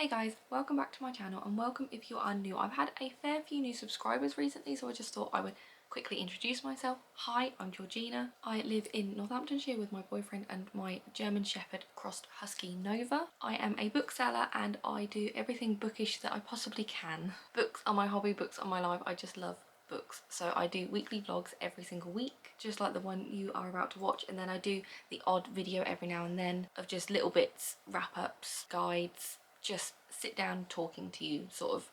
Hey guys, welcome back to my channel and welcome if you are new. I've had a fair few new subscribers recently, so I just thought I would quickly introduce myself. Hi, I'm Georgina. I live in Northamptonshire with my boyfriend and my German Shepherd crossed Husky Nova. I am a bookseller and I do everything bookish that I possibly can. Books are my hobby, books are my life. I just love books. So I do weekly vlogs every single week, just like the one you are about to watch, and then I do the odd video every now and then of just little bits, wrap-ups, guides, just sit down talking to you sort of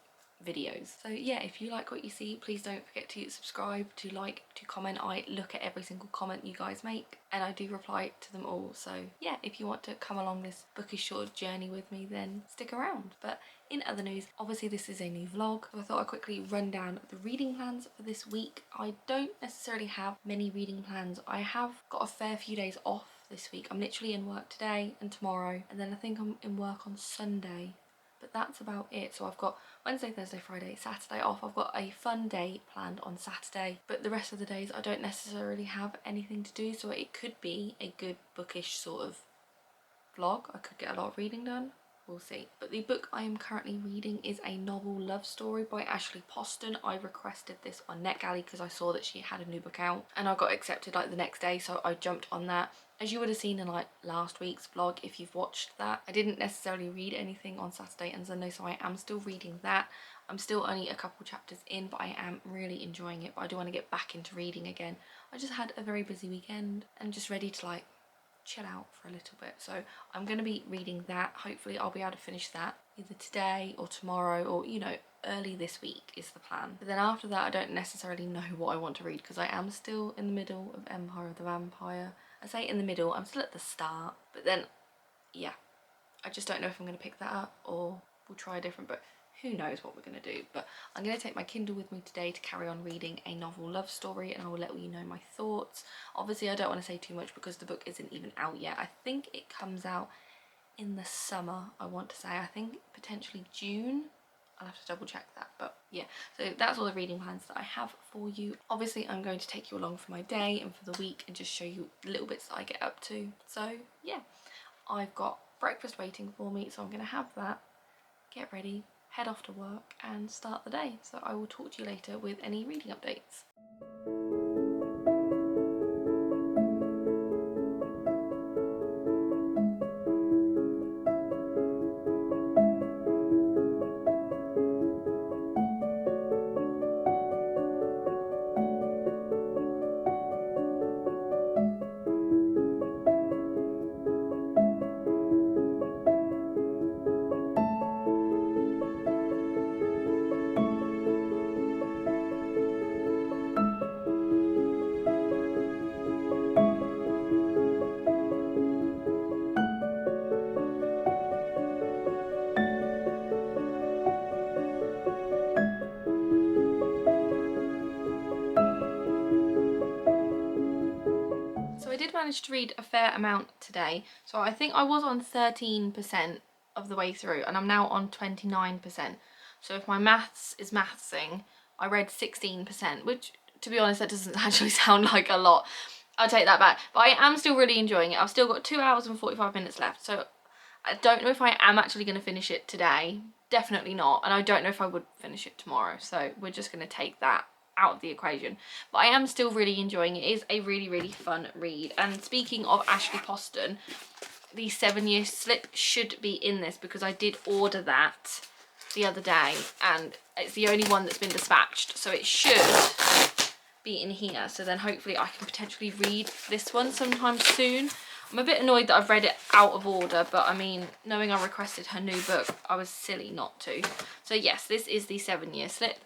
videos. So yeah, if you like what you see, please don't forget to subscribe, to like, to comment. I look at every single comment you guys make and I do reply to them all. So yeah, if you want to come along this bookish sort of journey with me, then stick around. But in other news, obviously this is a new vlog, so I thought I'd quickly run down the reading plans for this week. I don't necessarily have many reading plans. I have got a fair few days off this week. I'm literally in work today and tomorrow, and then I think I'm in work on Sunday, but that's about it. So I've got Wednesday, Thursday, Friday, Saturday off. I've got a fun day planned on Saturday, but the rest of the days I don't necessarily have anything to do, so it could be a good bookish sort of vlog. I could get a lot of reading done. We'll see. But the book I am currently reading is a novel love story by Ashley Poston. I requested this on NetGalley because I saw that she had a new book out and I got accepted like the next day, so I jumped on that. As you would have seen in like last week's vlog if you've watched that, I didn't necessarily read anything on Saturday and Sunday, so I am still reading that. I'm still only a couple chapters in, but I am really enjoying it. But I do want to get back into reading again. I just had a very busy weekend and just ready to like chill out for a little bit, so I'm going to be reading that. Hopefully I'll be able to finish that either today or tomorrow, or you know, early this week is the plan. But then after that I don't necessarily know what I want to read because I am still in the middle of Empire of the Vampire. I say in the middle, I'm still at the start, but then yeah, I just don't know if I'm going to pick that up or we'll try a different book. Who knows what we're going to do. But I'm going to take my Kindle with me today to carry on reading a novel love story, and I will let you know my thoughts. Obviously I don't want to say too much because the book isn't even out yet. I think it comes out in the summer, I want to say. I think potentially June. I'll have to double check that, but yeah, so that's all the reading plans that I have for you. Obviously I'm going to take you along for my day and for the week and just show you the little bits that I get up to. So yeah, I've got breakfast waiting for me, so I'm going to have that, get ready, head off to work and start the day. So I will talk to you later with any reading updates. I did manage to read a fair amount today, so I think I was on 13% of the way through and I'm now on 29%. So if my maths is mathsing, I read 16%, which to be honest that doesn't actually sound like a lot. I'll take that back, but I am still really enjoying it. I've still got 2 hours and 45 minutes left, so I don't know if I am actually going to finish it today. Definitely not, and I don't know if I would finish it tomorrow, so we're just going to take that out of the equation. But I am still really enjoying it. It is a really fun read. And speaking of Ashley Poston, the 7-year slip should be in this because I did order that the other day and it's the only one that's been dispatched, so it should be in here. So then hopefully I can potentially read this one sometime soon. I'm a bit annoyed that I've read it out of order, but I mean, knowing I requested her new book, I was silly not to. So yes, this is the 7-year slip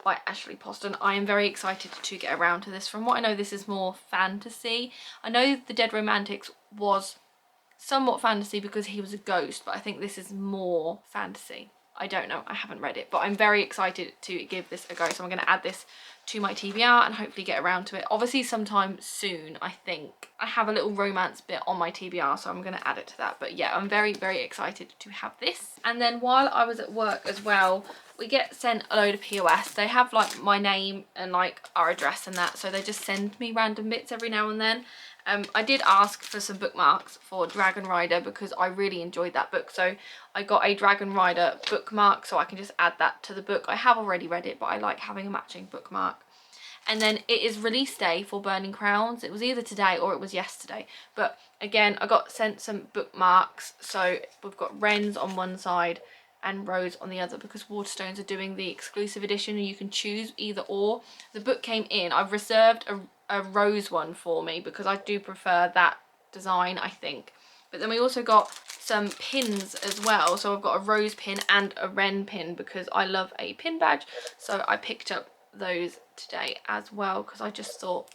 by Ashley Poston. I am very excited to get around to this. From what I know, this is more fantasy. I know The Dead Romantics was somewhat fantasy because he was a ghost, but I think this is more fantasy. I don't know, I haven't read it, but I'm very excited to give this a go. So I'm going to add this to my TBR and hopefully get around to it. Obviously sometime soon, I think. I have a little romance bit on my TBR, so I'm going to add it to that. But yeah, I'm very excited to have this. And then while I was at work as well, we get sent a load of POS. They have like my name and like our address and that, so they just send me random bits every now and then. I did ask for some bookmarks for Dragon Rider because I really enjoyed that book, so I got a Dragon Rider bookmark so I can just add that to the book. I have already read it, but I like having a matching bookmark. And then it is release day for Burning Crowns. It was either today or it was yesterday, but again I got sent some bookmarks. So we've got Wrens on one side and Rose on the other, because Waterstones are doing the exclusive edition and you can choose either or. The book came in, I've reserved a Rose one for me because I do prefer that design, I think. But then we also got some pins as well, so I've got a Rose pin and a Wren pin because I love a pin badge, so I picked up those today as well because I just thought,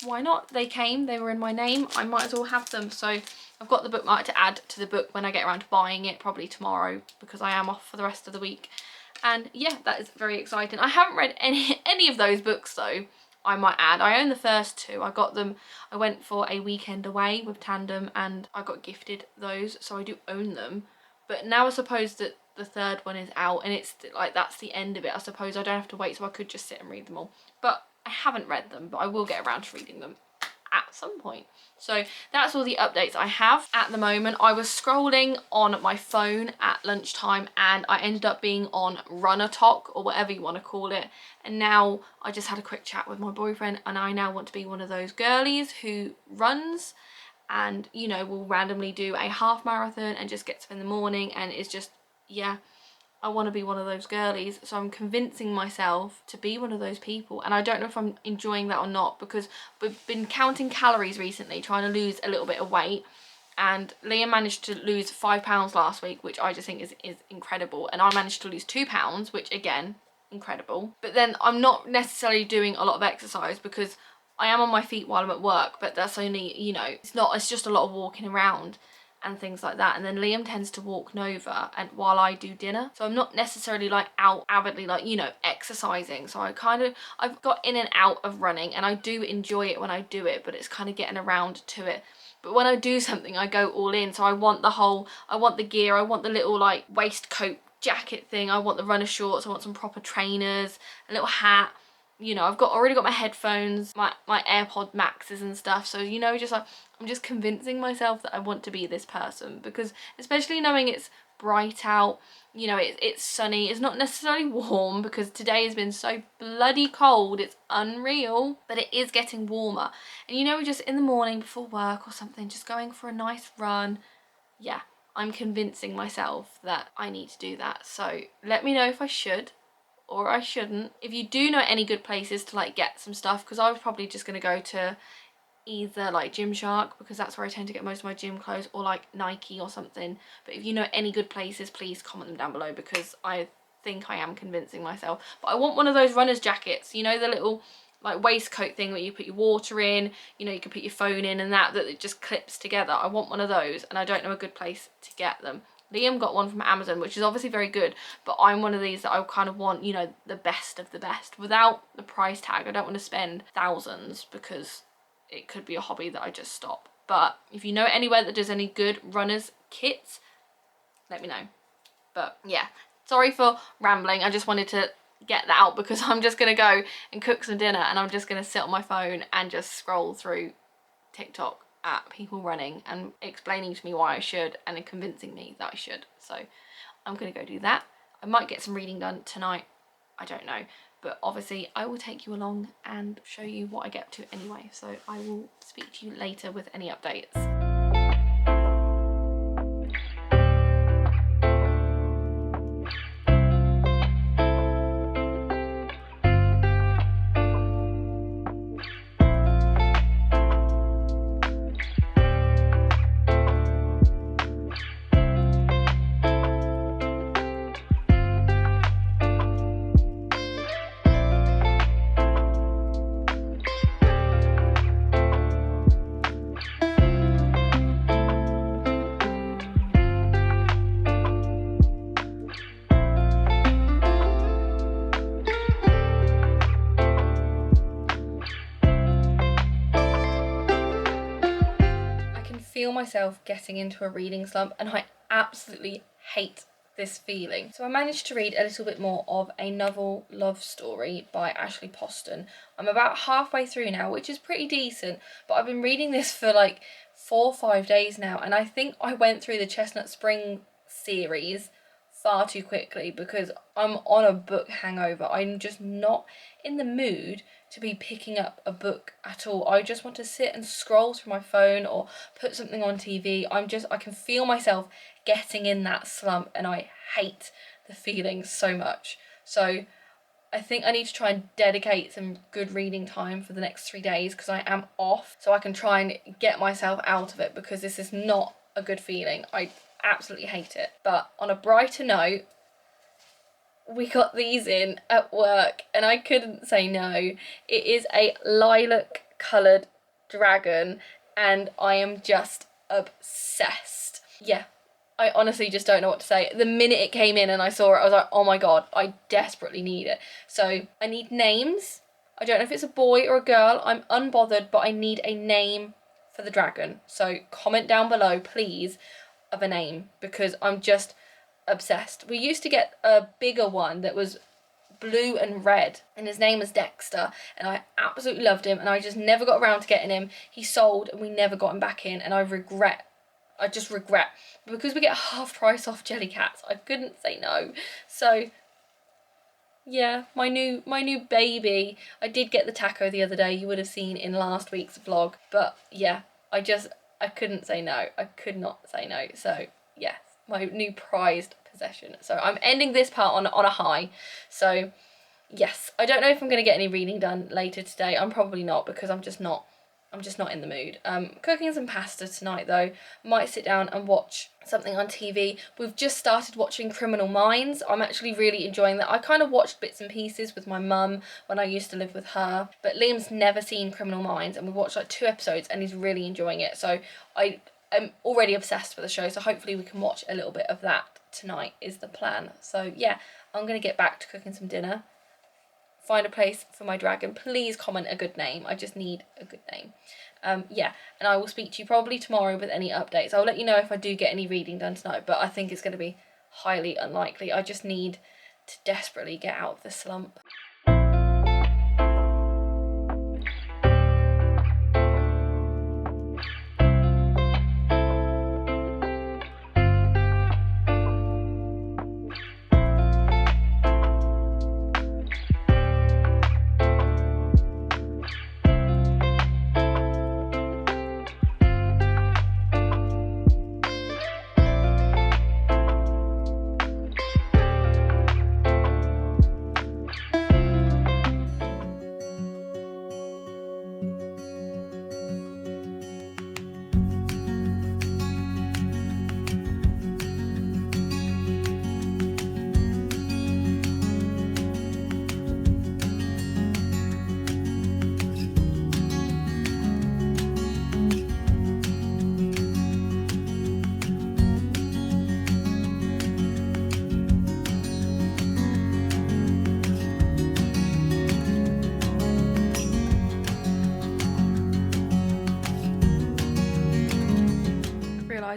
why not? They came, they were in my name, I might as well have them. So I've got the bookmark to add to the book when I get around to buying it, probably tomorrow, because I am off for the rest of the week. And yeah, that is very exciting. I haven't read any of those books though, I might add. I own the first two. I got them, I went for a weekend away with Tandem and I got gifted those, so I do own them. But now I suppose that the third one is out and it's like, that's the end of it. I suppose I don't have to wait, so I could just sit and read them all. But I haven't read them, but I will get around to reading them at some point. So that's all the updates I have at the moment. I was scrolling on my phone at lunchtime and I ended up being on Runner Talk, or whatever you want to call it, and now I just had a quick chat with my boyfriend and I now want to be one of those girlies who runs and, you know, will randomly do a half marathon and just gets up in the morning and is just, yeah, I want to be one of those girlies. So I'm convincing myself to be one of those people, and I don't know if I'm enjoying that or not, because we've been counting calories recently, trying to lose a little bit of weight, and Liam managed to lose 5 pounds last week, which I just think is incredible, and I managed to lose 2 pounds, which again, incredible. But then I'm not necessarily doing a lot of exercise because I am on my feet while I'm at work, but that's only, you know, it's just a lot of walking around and things like that. And then Liam tends to walk Nova and while I do dinner, so I'm not necessarily like out avidly, like, you know, exercising. So I've got in and out of running and I do enjoy it when I do it, but it's kind of getting around to it. But when I do something, I go all in. So I want the gear, I want the little like waistcoat jacket thing, I want the runner shorts, I want some proper trainers, a little hat. You know, I've already got my headphones, my AirPod Maxes and stuff. So, you know, just like, I'm just convincing myself that I want to be this person, because especially knowing it's bright out, you know, it's sunny, it's not necessarily warm because today has been so bloody cold, it's unreal, but it is getting warmer. And you know, just in the morning before work or something, just going for a nice run, yeah, I'm convincing myself that I need to do that. So let me know if I should or I shouldn't. If you do know any good places to like get some stuff, because I was probably just going to go to either like Gymshark, because that's where I tend to get most of my gym clothes, or like Nike or something. But if you know any good places, please comment them down below, because I think I am convincing myself. But I want one of those runner's jackets, you know, the little like waistcoat thing that you put your water in, you know, you can put your phone in and that it just clips together. I want one of those, and I don't know a good place to get them. Liam got one from Amazon, which is obviously very good, but I'm one of these that I kind of want, you know, the best of the best without the price tag. I don't want to spend thousands because it could be a hobby that I just stop. But if you know anywhere that does any good runners kits, let me know. But yeah, sorry for rambling. I just wanted to get that out because I'm just going to go and cook some dinner and I'm just going to sit on my phone and just scroll through TikTok at people running and explaining to me why I should and then convincing me that I should. So I'm going to go do that. I might get some reading done tonight, I don't know, but obviously I will take you along and show you what I get up to anyway. So I will speak to you later with any updates. Feel myself getting into a reading slump, and I absolutely hate this feeling. So I managed to read a little bit more of A Novel Love Story by Ashley Poston. I'm about halfway through now, which is pretty decent, but I've been reading this for like 4 or 5 days now, and I think I went through the Chestnut Spring series far too quickly because I'm on a book hangover. I'm just not in the mood to be picking up a book at all. I just want to sit and scroll through my phone or put something on TV. I can feel myself getting in that slump, and I hate the feeling so much. So I think I need to try and dedicate some good reading time for the next 3 days because I am off, so I can try and get myself out of it because this is not a good feeling. I absolutely hate it. But on a brighter note, we got these in at work and I couldn't say no. It is a lilac coloured dragon and I am just obsessed. Yeah, I honestly just don't know what to say. The minute it came in and I saw it, I was like, oh my god, I desperately need it. So I need names. I don't know if it's a boy or a girl. I'm unbothered, but I need a name for the dragon. So comment down below, please, of a name because I'm just obsessed. We used to get a bigger one that was blue and red and his name was Dexter and I absolutely loved him and I just never got around to getting him. He sold and we never got him back in and I just regret because we get half price off Jellycats. I couldn't say no. So yeah, my new baby. I did get the taco the other day, you would have seen in last week's vlog, but yeah, I couldn't say no. I could not say no. So yes, my new prized possession. So I'm ending this part on a high. So yes, I don't know if I'm going to get any reading done later today. I'm probably not because I'm just not in the mood. Cooking some pasta tonight though. Might sit down and watch something on TV. We've just started watching Criminal Minds. I'm actually really enjoying that. I kind of watched bits and pieces with my mum when I used to live with her, but Liam's never seen Criminal Minds and we watched like 2 episodes and he's really enjoying it. So I'm already obsessed with the show, so hopefully we can watch a little bit of that tonight is the plan. So yeah, I'm gonna get back to cooking some dinner, find a place for my dragon. Please comment a good name. I just need a good name. Yeah, and I will speak to you probably tomorrow with any updates. I'll let you know if I do get any reading done tonight, but I think it's going to be highly unlikely. I just need to desperately get out of the slump.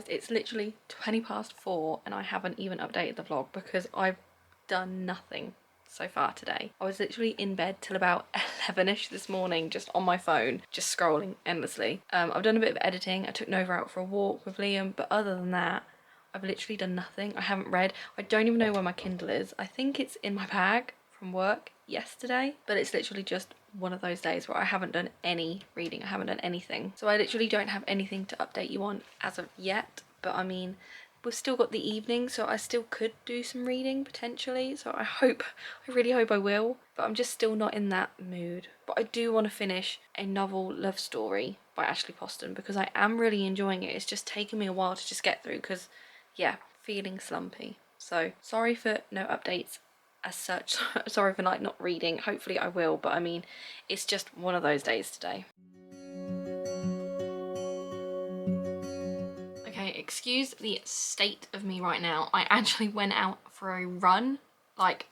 It's literally 4:20 and I haven't even updated the vlog because I've done nothing so far today. I was literally in bed till about 11ish this morning just on my phone, just scrolling endlessly. I've done a bit of editing. I took Nova out for a walk with Liam, but other than that I've literally done nothing. I haven't read. I don't even know where my Kindle is. I think it's in my bag from work yesterday, but it's literally just one of those days where I haven't done any reading. I haven't done anything. So I literally don't have anything to update you on as of yet, but I mean, we've still got the evening, so I still could do some reading potentially. So I really hope I will, but I'm just still not in that mood. But I do want to finish A Novel Love Story by Ashley Poston because I am really enjoying it. It's just taken me a while to just get through because yeah, feeling slumpy. So sorry for no updates as such. Sorry for like not reading. Hopefully I will, but I mean, it's just one of those days today. Okay, excuse the state of me right now. I actually went out for a run like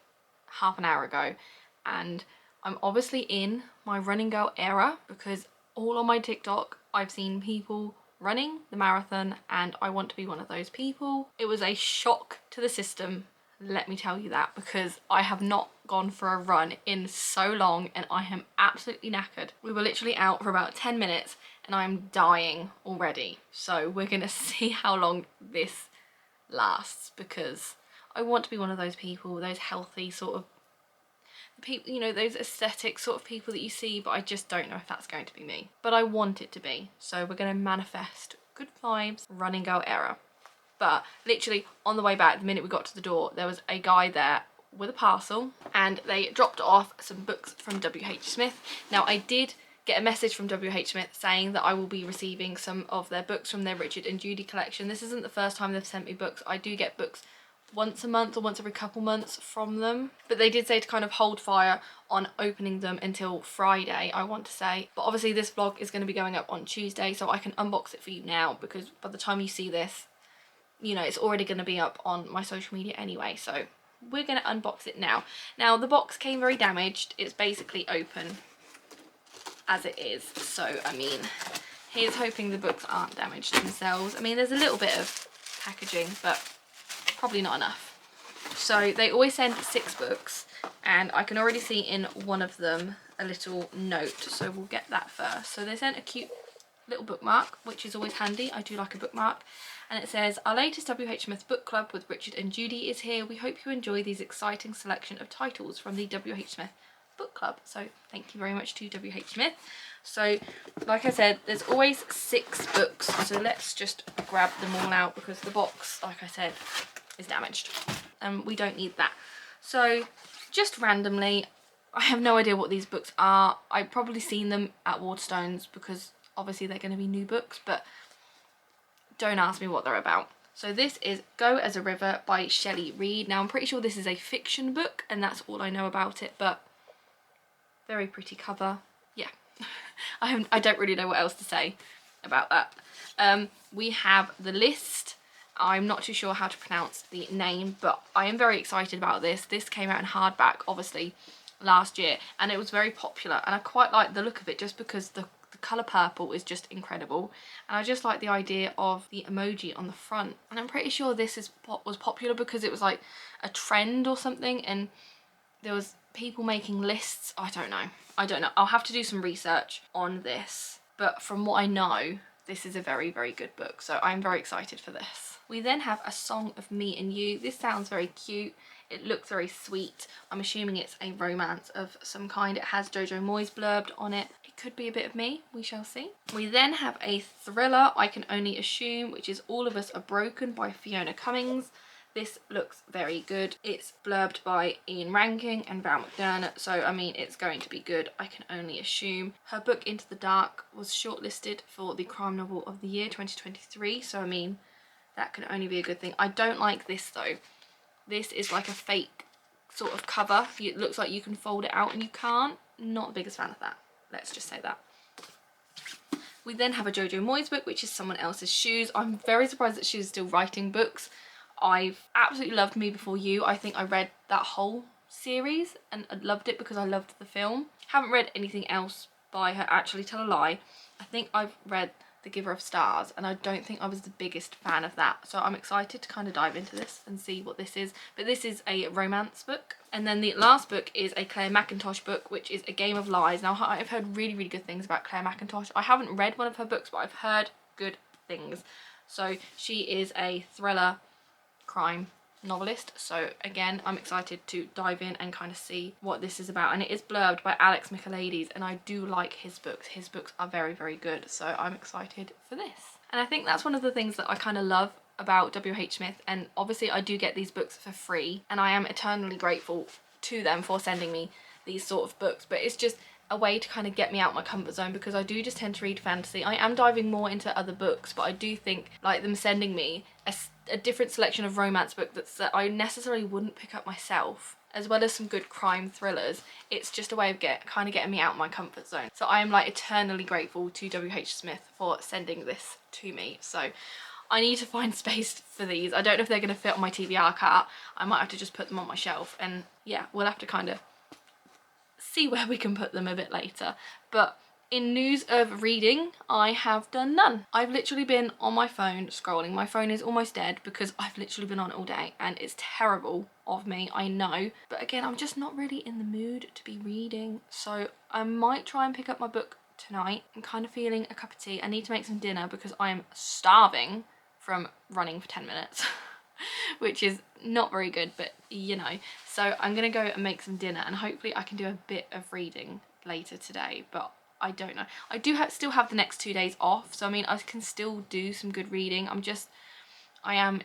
half an hour ago and I'm obviously in my running girl era because all on my TikTok I've seen people running the marathon, and I want to be one of those people. It was a shock to the system, let me tell you that, because I have not gone for a run in so long and I am absolutely knackered. We were literally out for about 10 minutes and I'm dying already. So we're gonna see how long this lasts, because I want to be one of those people, those healthy sort of people, you know, those aesthetic sort of people that you see, but I just don't know if that's going to be me. But I want it to be. So we're going to manifest good vibes, running girl era. But literally on the way back, the minute we got to the door, there was a guy there with a parcel and they dropped off some books from WH Smith. Now I did get a message from WH Smith saying that I will be receiving some of their books from their Richard and Judy collection. This isn't the first time they've sent me books. I do get books once a month or once every couple months from them, but they did say to kind of hold fire on opening them until Friday, I want to say. But obviously this vlog is going to be going up on Tuesday, so I can unbox it for you now, because by the time you see this, you know, it's already going to be up on my social media anyway, so we're going to unbox it now. Now the box came very damaged. It's basically open as it is, so I mean, here's hoping the books aren't damaged themselves. I mean, there's a little bit of packaging, but probably not enough. So they always send 6 books, and I can already see in one of them a little note, so we'll get that first. So they sent a cute little bookmark, which is always handy. I do like a bookmark. And it says, our latest WH Smith book club with Richard and Judy is here. We hope you enjoy these exciting selection of titles from the WH Smith book club. So thank you very much to WH Smith. So like I said, there's always 6 books, so let's just grab them all out, because the box, like I said, is damaged and we don't need that. So just randomly, I have no idea what these books are. I've probably seen them at Waterstones because obviously they're going to be new books, but don't ask me what they're about. So this is Go As a River by Shelley Reid. Now I'm pretty sure this is a fiction book and that's all I know about it, but very pretty cover. Yeah, I don't really know what else to say about that. We have The List. I'm not too sure how to pronounce the name, but I am very excited about this. This came out in hardback, obviously, last year, and it was very popular, and I quite like the look of it just because the colour purple is just incredible, and I just like the idea of the emoji on the front. And I'm pretty sure this was popular because it was like a trend or something, and there was people making lists. I don't know. I'll have to do some research on this, but from what I know, this is a very, very good book, so I'm very excited for this. We then have A Song of Me and You. This sounds very cute. It looks very sweet. I'm assuming it's a romance of some kind. It has Jojo Moyes blurbed on it. It could be a bit of me. We shall see. We then have a thriller, I Can Only Assume, which is All of Us Are Broken by Fiona Cummings. This looks very good. It's blurbed by Ian Rankin and Val McDermott, so I mean, it's going to be good, I can only assume. Her book Into the Dark was shortlisted for the Crime Novel of the Year 2023, so I mean, that can only be a good thing. I don't like this though. This is like a fake sort of cover. It looks like you can fold it out and you can't. Not the biggest fan of that. Let's just say that. We then have a Jojo Moyes book, which is Someone Else's Shoes. I'm very surprised that she's still writing books. I've absolutely loved Me Before You. I think I read that whole series and I loved it because I loved the film. Haven't read anything else by her. Actually, tell a lie. I think I've read The Giver of Stars and I don't think I was the biggest fan of that. So I'm excited to kind of dive into this and see what this is. But this is a romance book. And then the last book is a Claire Mackintosh book, which is A Game of Lies. Now, I've heard really, really good things about Claire Mackintosh. I haven't read one of her books, but I've heard good things. So she is a thriller crime novelist, so again I'm excited to dive in and kind of see what this is about. And it is blurbed by Alex Michaelides, and I do like his books are very, very good, so I'm excited for this. And I think that's one of the things that I kind of love about WH Smith, and obviously I do get these books for free and I am eternally grateful to them for sending me these sort of books, but it's just a way to kind of get me out my comfort zone because I do just tend to read fantasy. I am diving more into other books, but I do think like them sending me a different selection of romance books that I necessarily wouldn't pick up myself, as well as some good crime thrillers, it's just a way of kind of getting me out of my comfort zone. So I am like eternally grateful to WH Smith for sending this to me. So I need to find space for these. I don't know if they're going to fit on my TBR cart. I might have to just put them on my shelf, and yeah, we'll have to kind of see where we can put them a bit later. But In news of reading, I have done none. I've literally been on my phone scrolling. My phone is almost dead because I've literally been on it all day, and it's terrible of me, I know. But again, I'm just not really in the mood to be reading, so I might try and pick up my book tonight. I'm kind of feeling a cup of tea. I need to make some dinner because I am starving from running for 10 minutes. Which is not very good, but you know. So I'm gonna go and make some dinner, and hopefully I can do a bit of reading later today, but I don't know. I do still have the next 2 days off, so I mean I can still do some good reading. I am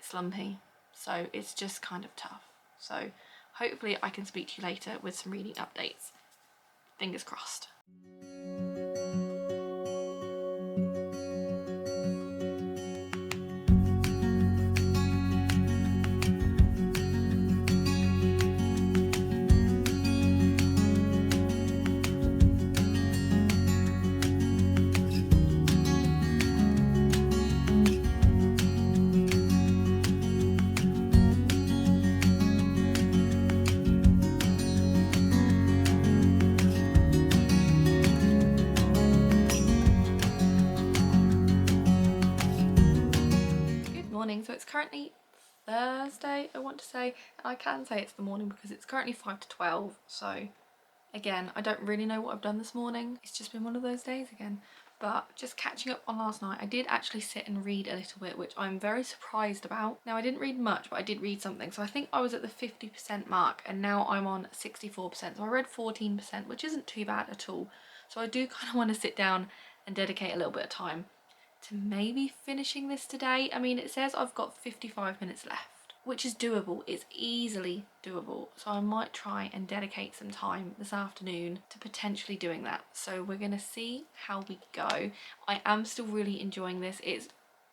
slumpy, so it's just kind of tough. So hopefully I can speak to you later with some reading updates. Fingers crossed. So it's currently Thursday, I want to say, and I can say it's the morning because it's currently 5 to 12. So again, I don't really know what I've done this morning. It's just been one of those days again. But just catching up on last night, I did actually sit and read a little bit, which I'm very surprised about. Now I didn't read much, but I did read something. So I think I was at the 50% mark, and now I'm on 64%. So I read 14%, which isn't too bad at all. So I do kind of want to sit down and dedicate a little bit of time to maybe finishing this today. I mean, it says I've got 55 minutes left, which is doable. It's easily doable. So I might try and dedicate some time this afternoon to potentially doing that. So we're gonna see how we go. I am still really enjoying this.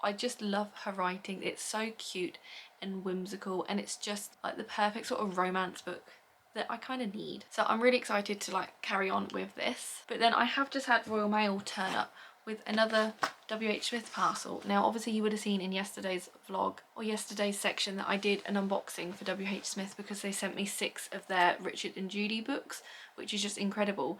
I just love her writing. It's so cute and whimsical, and it's just like the perfect sort of romance book that I kind of need. So I'm really excited to like carry on with this. But then I have just had Royal Mail turn up with another WH Smith parcel. Now obviously you would have seen in yesterday's vlog or yesterday's section that I did an unboxing for WH Smith because they sent me 6 of their Richard and Judy books, which is just incredible.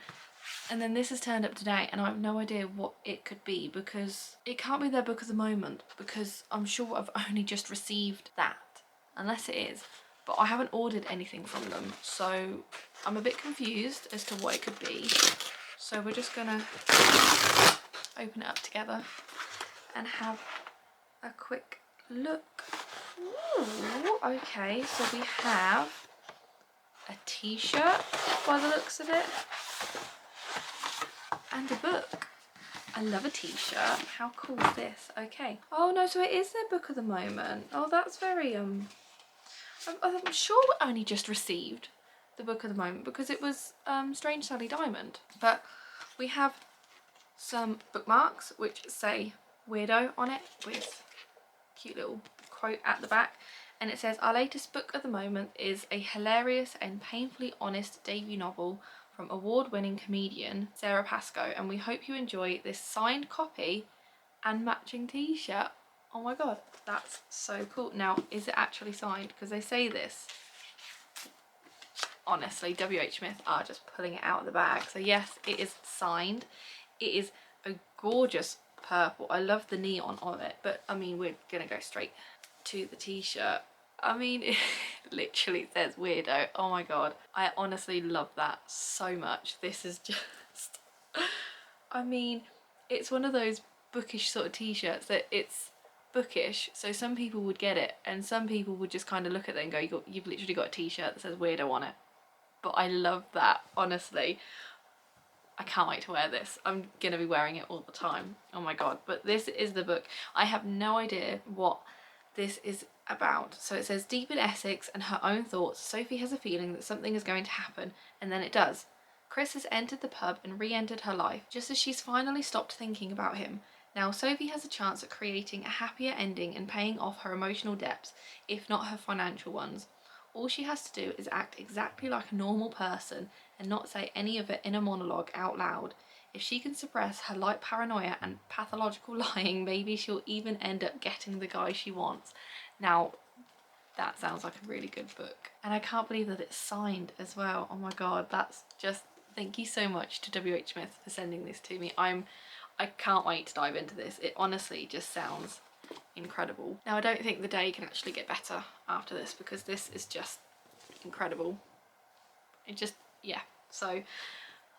And then this has turned up today, and I have no idea what it could be, because it can't be their book of the moment, because I'm sure I've only just received that, unless it is. But I haven't ordered anything from them, so I'm a bit confused as to what it could be. So we're just gonna open it up together and have a quick look. Ooh, okay, so we have a t-shirt by the looks of it, and a book. I love a t-shirt. How cool is this? Okay. Oh no, so it is their book of the moment. Oh, that's very I'm sure we only just received the book of the moment because it was Strange Sally Diamond. But we have some bookmarks which say weirdo on it with cute little quote at the back, and it says our latest book of the moment is a hilarious and painfully honest debut novel from award-winning comedian Sarah Pascoe, and we hope you enjoy this signed copy and matching t-shirt. Oh my god, that's so cool. Now, is it actually signed? Because they say this. Honestly, WH Smith are just pulling it out of the bag. So yes, it is signed. It is a gorgeous purple. I love the neon on it, but I mean, we're gonna go straight to the t-shirt. I mean, it literally says weirdo. Oh my god, I honestly love that so much. This is just I mean, it's one of those bookish sort of t-shirts that it's bookish, so some people would get it and some people would just kind of look at it and go, you've literally got a t-shirt that says weirdo on it. But I love that, honestly. I can't wait to wear this. I'm gonna be wearing it all the time. Oh my god. But this is the book. I have no idea what this is about. So it says, deep in Essex and her own thoughts, Sophie has a feeling that something is going to happen, and then it does. Chris has entered the pub and re-entered her life, just as she's finally stopped thinking about him. Now Sophie has a chance at creating a happier ending and paying off her emotional debts, if not her financial ones. All she has to do is act exactly like a normal person and not say any of it in a monologue out loud. If she can suppress her light paranoia and pathological lying, maybe she'll even end up getting the guy she wants. Now, that sounds like a really good book. And I can't believe that it's signed as well. Oh my god, that's just Thank you so much to WH Smith for sending this to me. I can't wait to dive into this. It honestly just sounds incredible. Now, I don't think the day can actually get better after this, because this is just incredible. It just, yeah. So,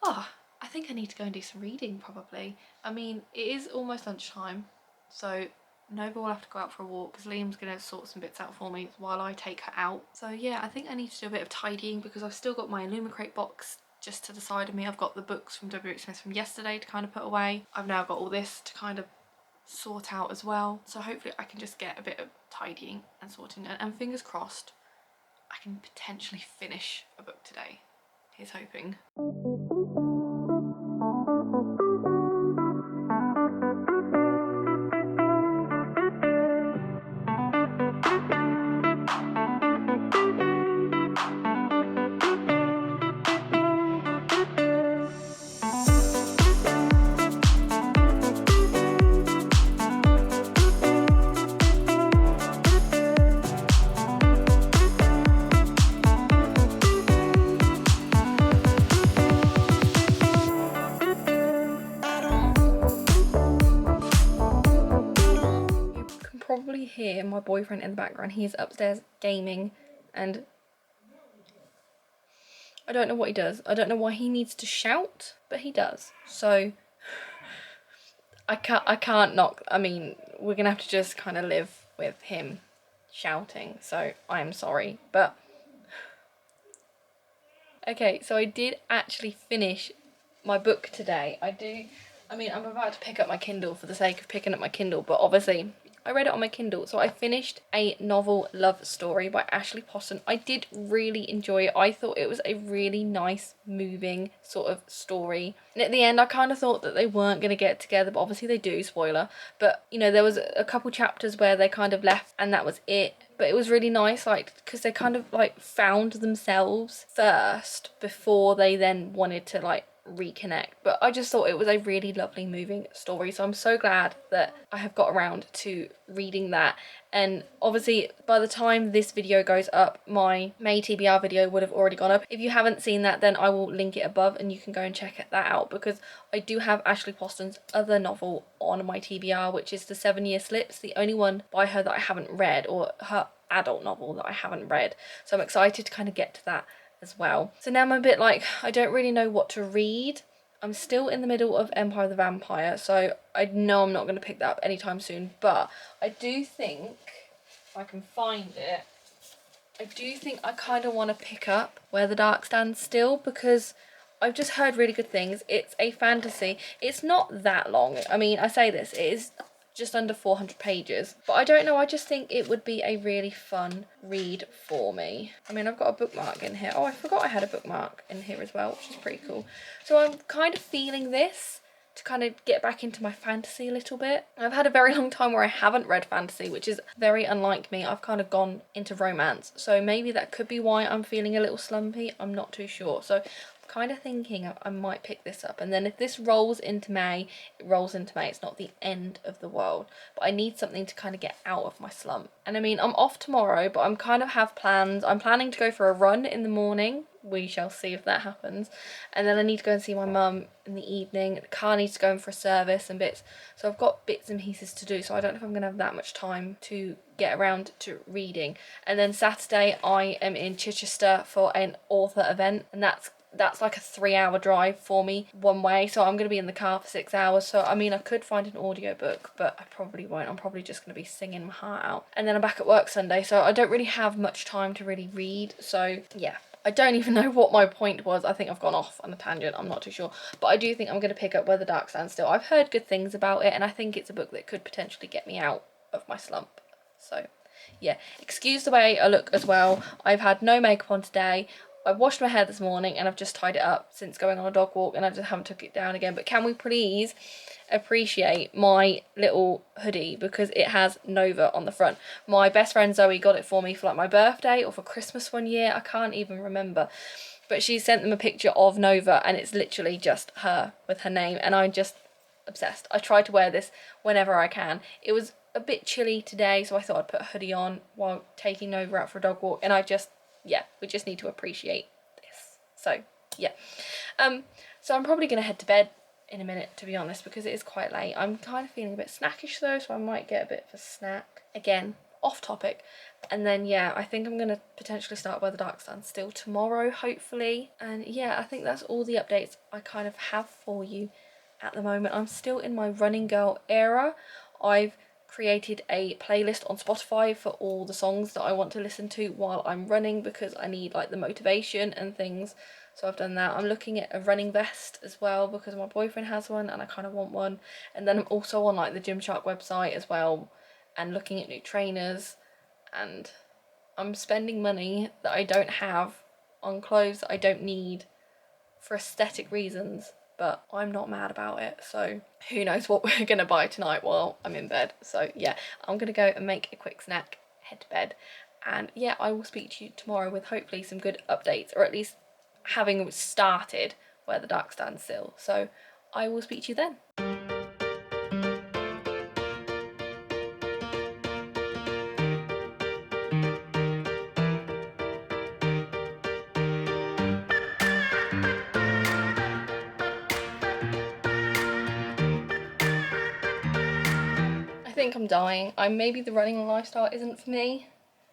I think I need to go and do some reading probably. I mean, it is almost lunchtime, so Nova will have to go out for a walk because Liam's going to sort some bits out for me while I take her out. So yeah, I think I need to do a bit of tidying because I've still got my Illumicrate box just to the side of me. I've got the books from WH Smith from yesterday to kind of put away. I've now got all this to kind of sort out as well. So hopefully I can just get a bit of tidying and sorting, and fingers crossed I can potentially finish a book today. Here's hoping. Probably hear my boyfriend in the background. He's upstairs gaming, and I don't know what he does. I don't know why he needs to shout, but he does. So I can't knock. I mean, we're gonna have to just kind of live with him shouting. So I'm sorry, but okay. So I did actually finish my book today. I mean, I'm about to pick up my Kindle for the sake of picking up my Kindle, but obviously I read it on my Kindle. So I finished A Novel Love Story by Ashley Poston. I did really enjoy it. I thought it was a really nice, moving sort of story. And at the end, I kind of thought that they weren't going to get together, but obviously they do, spoiler. But, you know, there was a couple chapters where they kind of left and that was it. But it was really nice, like, because they kind of, like, found themselves first before they then wanted to, like, reconnect. But I just thought it was a really lovely, moving story, so I'm so glad that I have got around to reading that. And obviously by the time this video goes up, my May TBR video would have already gone up. If you haven't seen that, then I will link it above and you can go and check that out, because I do have Ashley Poston's other novel on my TBR, which is The 7 Year Slips, the only one by her that I haven't read, or her adult novel that I haven't read. So I'm excited to kind of get to that as well. So now I'm a bit like, I don't really know what to read. I'm still in the middle of Empire of the Vampire, so I know I'm not going to pick that up anytime soon, but I do think, if I can find it, I do think I kind of want to pick up Where the Dark Stands Still, because I've just heard really good things. It's a fantasy. It's not that long. I mean, I say this, it is just under 400 pages, but I don't know, I just think it would be a really fun read for me. I mean, I've got a bookmark in here. Oh, I forgot I had a bookmark in here as well, which is pretty cool. So I'm kind of feeling this to kind of get back into my fantasy a little bit. I've had a very long time where I haven't read fantasy, which is very unlike me. I've kind of gone into romance, so maybe that could be why I'm feeling a little slumpy. I'm not too sure. So kind of thinking I might pick this up, and then if this rolls into May, it rolls into May. It's not the end of the world, but I need something to kind of get out of my slump. And I mean, I'm off tomorrow, but I'm kind of have plans. I'm planning to go for a run in the morning. We shall see if that happens. And then I need to go and see my mum in the evening. The car needs to go in for a service and bits. So I've got bits and pieces to do, so I don't know if I'm going to have that much time to get around to reading. And then Saturday I am in Chichester for an author event, and that's like a 3-hour drive for me one way, so I'm going to be in the car for 6 hours. So I mean, I could find an audiobook, but I probably won't. I'm probably just going to be singing my heart out. And then I'm back at work Sunday, so I don't really have much time to really read. So yeah, I don't even know what my point was. I think I've gone off on a tangent, I'm not too sure, but I do think I'm going to pick up Where the Dark Stands Still. I've heard good things about it, and I think it's a book that could potentially get me out of my slump. So yeah, excuse the way I look as well. I've had no makeup on today. I washed my hair this morning and I've just tied it up since going on a dog walk, and I just haven't took it down again. But can we please appreciate my little hoodie, because it has Nova on the front. My best friend Zoe got it for me for like my birthday or for Christmas one year. I can't even remember. But she sent them a picture of Nova and it's literally just her with her name, and I'm just obsessed. I try to wear this whenever I can. It was a bit chilly today, so I thought I'd put a hoodie on while taking Nova out for a dog walk, and yeah, we just need to appreciate this. So yeah. So I'm probably gonna head to bed in a minute, to be honest, because it is quite late. I'm kind of feeling a bit snackish though, so I might get a bit of a snack. Again, off topic. And then yeah, I think I'm gonna potentially start Where the Dark Stands Still tomorrow, hopefully. And yeah, I think that's all the updates I kind of have for you at the moment. I'm still in my running girl era. I've created a playlist on Spotify for all the songs that I want to listen to while I'm running, because I need like the motivation and things. So I've done that. I'm looking at a running vest as well because my boyfriend has one and I kind of want one. And then I'm also on like the Gymshark website as well and looking at new trainers, and I'm spending money that I don't have on clothes that I don't need for aesthetic reasons, but I'm not mad about it. So who knows what we're gonna buy tonight while I'm in bed. So yeah, I'm gonna go and make a quick snack, head to bed, and yeah, I will speak to you tomorrow with hopefully some good updates, or at least having started Where the Dark Stands Still. So I will speak to you then. I think I'm dying. Maybe the running lifestyle isn't for me,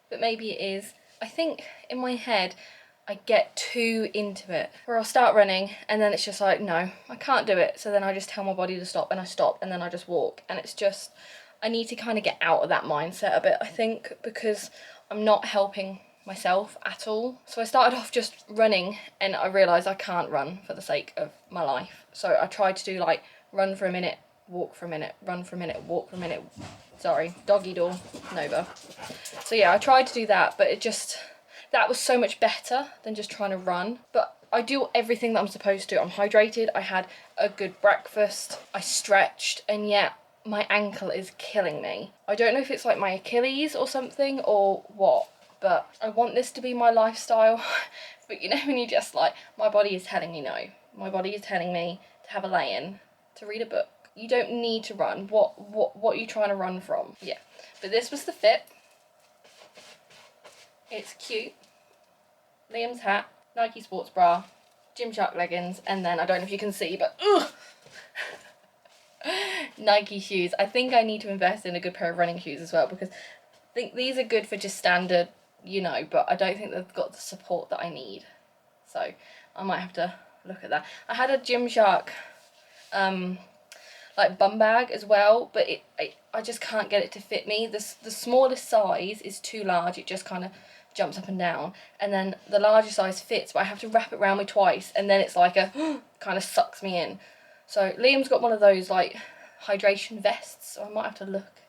but maybe it is. I think in my head I get too into it, where I'll start running and then it's just like, no, I can't do it. So then I just tell my body to stop and I stop, and then I just walk, and it's just, I need to kind of get out of that mindset a bit, I think, because I'm not helping myself at all. So I started off just running and I realised I can't run for the sake of my life. So I tried to do like run for a minute, walk for a minute, run for a minute, walk for a minute. Sorry, doggy door, Nova. So yeah, I tried to do that, but that was so much better than just trying to run. But I do everything that I'm supposed to. I'm hydrated, I had a good breakfast, I stretched, and yet my ankle is killing me. I don't know if it's like my Achilles or something or what, but I want this to be my lifestyle. But you know, when you just like, my body is telling me no. My body is telling me to have a lay-in, to read a book. You don't need to run. What are you trying to run from? Yeah, but this was the fit. It's cute. Liam's hat, Nike sports bra, Gymshark leggings, and then I don't know if you can see, but Nike shoes. I think I need to invest in a good pair of running shoes as well, because I think these are good for just standard, you know, but I don't think they've got the support that I need. So I might have to look at that. I had a Gymshark like bum bag as well, but I just can't get it to fit me. The smallest size is too large. It just kind of jumps up and down, and then the larger size fits, but I have to wrap it around me twice, and then it's like a kind of sucks me in. So Liam's got one of those like hydration vests, so I might have to look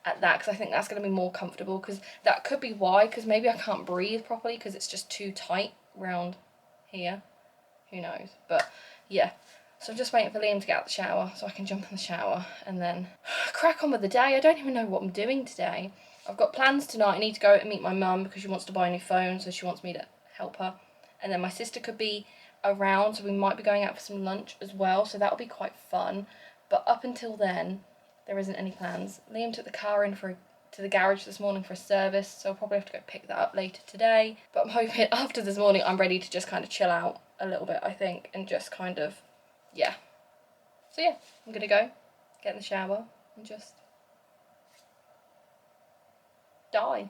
at that, because I think that's going to be more comfortable, because that could be why, because maybe I can't breathe properly because it's just too tight round here. Who knows? But yeah, so I'm just waiting for Liam to get out of the shower so I can jump in the shower and then crack on with the day. I don't even know what I'm doing today. I've got plans tonight. I need to go and meet my mum because she wants to buy a new phone, so she wants me to help her. And then my sister could be around, so we might be going out for some lunch as well, so that'll be quite fun. But up until then, there isn't any plans. Liam took the car in to the garage this morning for a service, so I'll probably have to go pick that up later today. But I'm hoping after this morning I'm ready to just kind of chill out a little bit, I think, and just kind of, yeah. So yeah, I'm gonna go, get in the shower, and just die.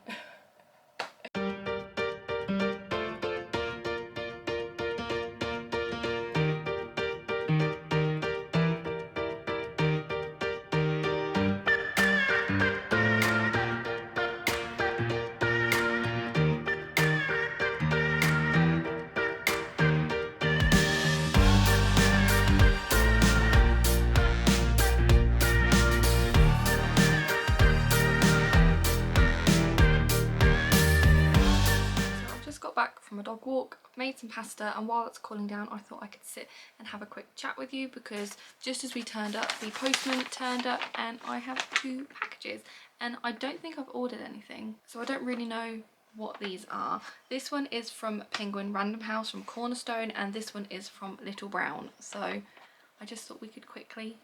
Back from a dog walk, I've made some pasta, and while it's cooling down I thought I could sit and have a quick chat with you, because just as we turned up, the postman turned up and I have 2 packages, and I don't think I've ordered anything, so I don't really know what these are. This one is from Penguin Random House from Cornerstone, and this one is from Little Brown, so I just thought we could quickly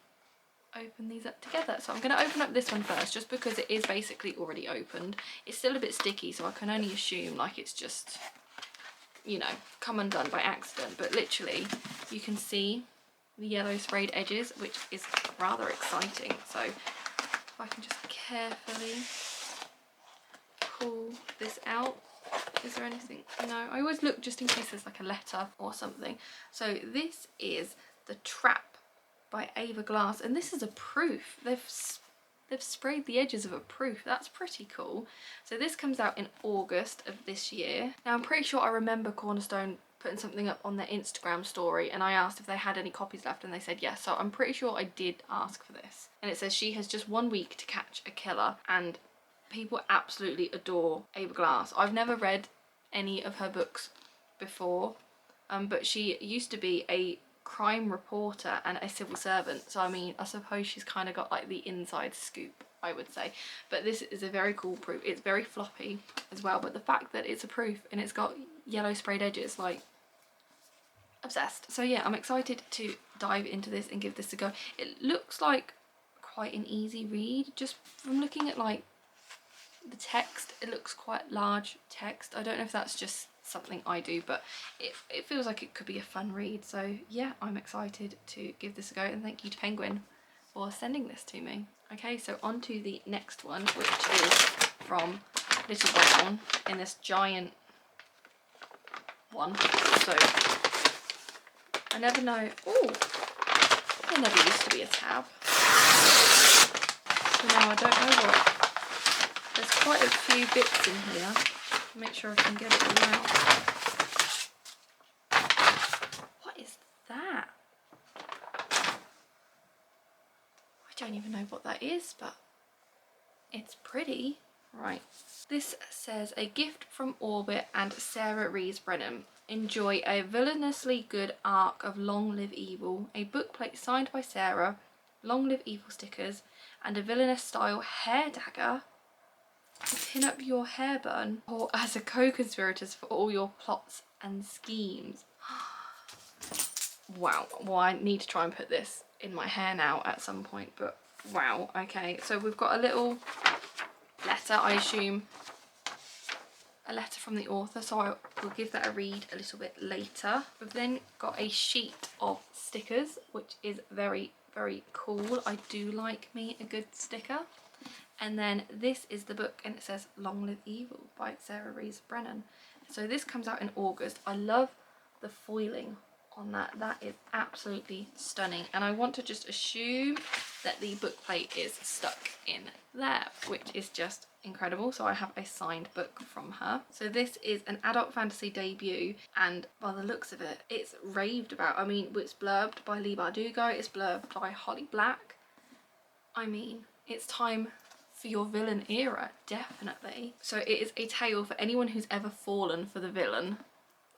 open these up together. So I'm going to open up this one first, just because it is basically already opened. It's still a bit sticky, so I can only assume like it's just you know, come undone by accident, but literally you can see the yellow sprayed edges, which is rather exciting. So if I can just carefully pull this out. Is there anything? No, I always look just in case there's like a letter or something. So this is The Trap by Ava Glass, and this is a proof. They've sprayed the edges of a proof. That's pretty cool. So this comes out in August of this year. Now I'm pretty sure I remember Cornerstone putting something up on their Instagram story, and I asked if they had any copies left, and they said yes. So I'm pretty sure I did ask for this. And it says she has just 1 week to catch a killer, and people absolutely adore Ava Glass. I've never read any of her books before, but she used to be a crime reporter and a civil servant, so I mean, I suppose she's kind of got like the inside scoop, I would say. But this is a very cool proof. It's very floppy as well, but the fact that it's a proof and it's got yellow sprayed edges, like, obsessed. So yeah, I'm excited to dive into this and give this a go. It looks like quite an easy read, just from looking at like the text. It looks quite large text. I don't know if that's just something I do, but it feels like it could be a fun read. So yeah, I'm excited to give this a go, and thank you to Penguin for sending this to me. Okay, so on to the next one, which is from Little Brown in this giant one. So I never know. Oh, there never used to be a tab. So now I don't know what. There's quite a few bits in here. Make sure I can get it all out. What is that? I don't even know what that is, but it's pretty. Right. This says, a gift from Orbit and Sarah Rees Brennan. Enjoy a villainously good arc of Long Live Evil, a bookplate signed by Sarah, Long Live Evil stickers, and a villainous style hair dagger to pin up your hair bun, or as a co-conspirators for all your plots and schemes. Wow. Well, I need to try and put this in my hair now at some point, but wow. Okay, so we've got a little letter, I assume a letter from the author, so I will give that a read a little bit later. We've then got a sheet of stickers, which is very, very cool. I do like me a good sticker. And then this is the book, and it says Long Live Evil by Sarah Rees Brennan. So this comes out in August. I love the foiling on that. That is absolutely stunning. And I want to just assume that the book plate is stuck in there, which is just incredible. So I have a signed book from her. So this is an adult fantasy debut, and by the looks of it, it's raved about. I mean, it's blurbed by Lee Bardugo, it's blurbed by Holly Black. I mean, it's time for your villain era, definitely. So it is a tale for anyone who's ever fallen for the villain.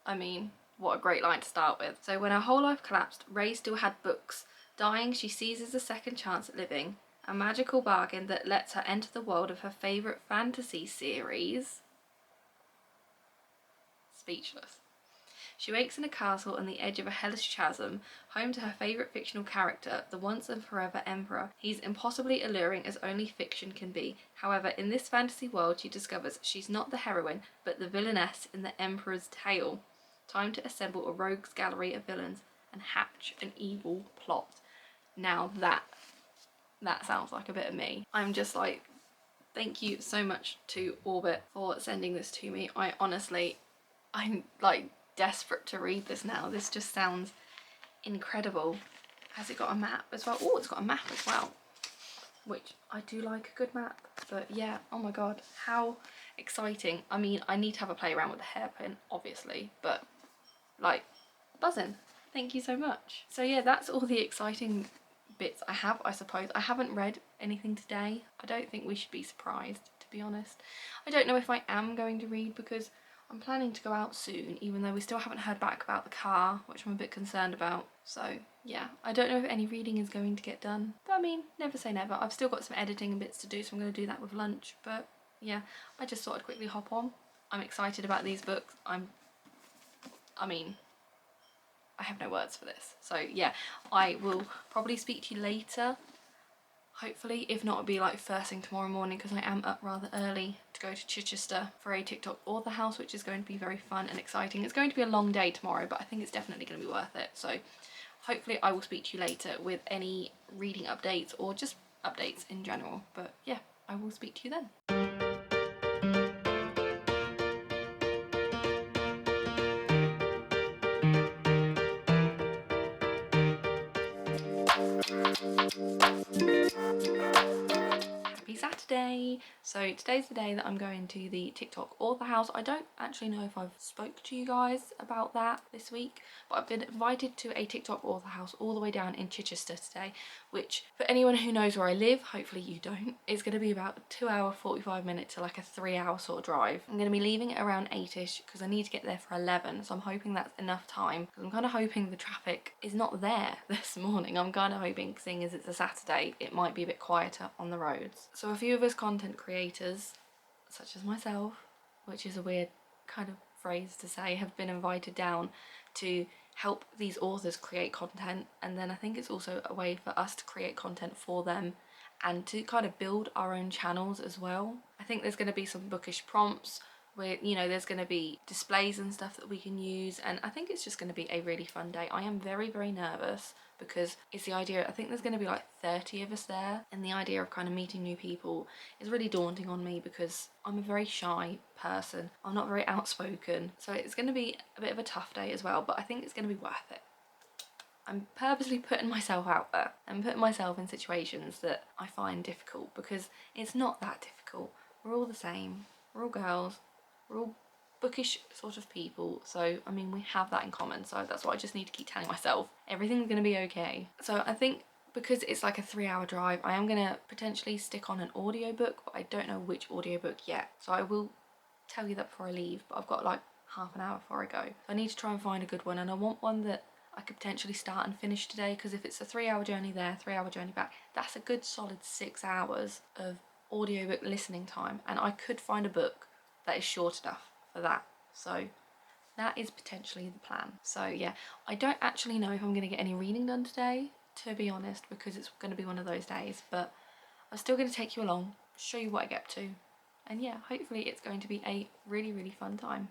I mean, what a great line to start with. So when her whole life collapsed, Ray still had books. Dying, she seizes a second chance at living, a magical bargain that lets her enter the world of her favourite fantasy series. Speechless. She wakes in a castle on the edge of a hellish chasm, home to her favourite fictional character, the once and forever Emperor. He's impossibly alluring as only fiction can be. However, in this fantasy world, she discovers she's not the heroine, but the villainess in the Emperor's tale. Time to assemble a rogues gallery of villains and hatch an evil plot. Now that sounds like a bit of me. I'm just like, thank you so much to Orbit for sending this to me. I'm like desperate to read this now. This just sounds incredible. Has it got a map as well? Oh, it's got a map as well, which I do like a good map. But yeah, oh my god, how exciting. I mean, I need to have a play around with the hairpin, obviously, but like, buzzing. Thank you so much. So yeah, that's all the exciting bits I have, I suppose. I haven't read anything today. I don't think we should be surprised, to be honest. I don't know if I am going to read, because I'm planning to go out soon, even though we still haven't heard back about the car, which I'm a bit concerned about. So yeah, I don't know if any reading is going to get done. But I mean, never say never. I've still got some editing and bits to do, so I'm going to do that with lunch. But yeah, I just thought I'd quickly hop on. I'm excited about these books. I mean, I have no words for this. So yeah, I will probably speak to you later. Hopefully, if not, it'll be like first thing tomorrow morning, because I am up rather early to go to Chichester for a TikTok author house, which is going to be very fun and exciting. It's going to be a long day tomorrow, but I think it's definitely going to be worth it. So hopefully I will speak to you later with any reading updates or just updates in general. But yeah, I will speak to you then. Happy Saturday! So today's the day that I'm going to the TikTok author house. I don't actually know if I've spoke to you guys about that this week, but I've been invited to a TikTok author house all the way down in Chichester today, which for anyone who knows where I live, hopefully you don't, is going to be about a 2 hour 45 minute to like a 3 hour sort of drive. I'm going to be leaving at around 8ish because I need to get there for 11, so I'm hoping that's enough time, because I'm kind of hoping the traffic is not there this morning. I'm kind of hoping, seeing as it's a Saturday, it might be a bit quieter on the roads. So a few of us content creators, such as myself, which is a weird kind of phrase to say, have been invited down to help these authors create content, and then I think it's also a way for us to create content for them and to kind of build our own channels as well. I think there's going to be some bookish prompts where, you know, there's going to be displays and stuff that we can use, and I think it's just going to be a really fun day. I am very, very nervous because it's the idea, I think there's going to be like 30 of us there, and the idea of kind of meeting new people is really daunting on me because I'm a very shy person. I'm not very outspoken, so it's going to be a bit of a tough day as well, but I think it's going to be worth it. I'm purposely putting myself out there and putting myself in situations that I find difficult, because it's not that difficult. We're all the same. We're all girls. We're all bookish sort of people, so I mean, we have that in common, so that's what I just need to keep telling myself. Everything's gonna be okay. So I think because it's like a 3 hour drive, I am gonna potentially stick on an audiobook, but I don't know which audiobook yet, so I will tell you that before I leave, but I've got like half an hour before I go. I need to try and find a good one, and I want one that I could potentially start and finish today, because if it's a 3 hour journey there, 3 hour journey back, that's a good solid 6 hours of audiobook listening time, and I could find a book that is short enough for that. So that is potentially the plan. So yeah, I don't actually know if I'm going to get any reading done today, to be honest, because it's going to be one of those days, but I'm still going to take you along, show you what I get up to, and yeah, hopefully it's going to be a really, really fun time.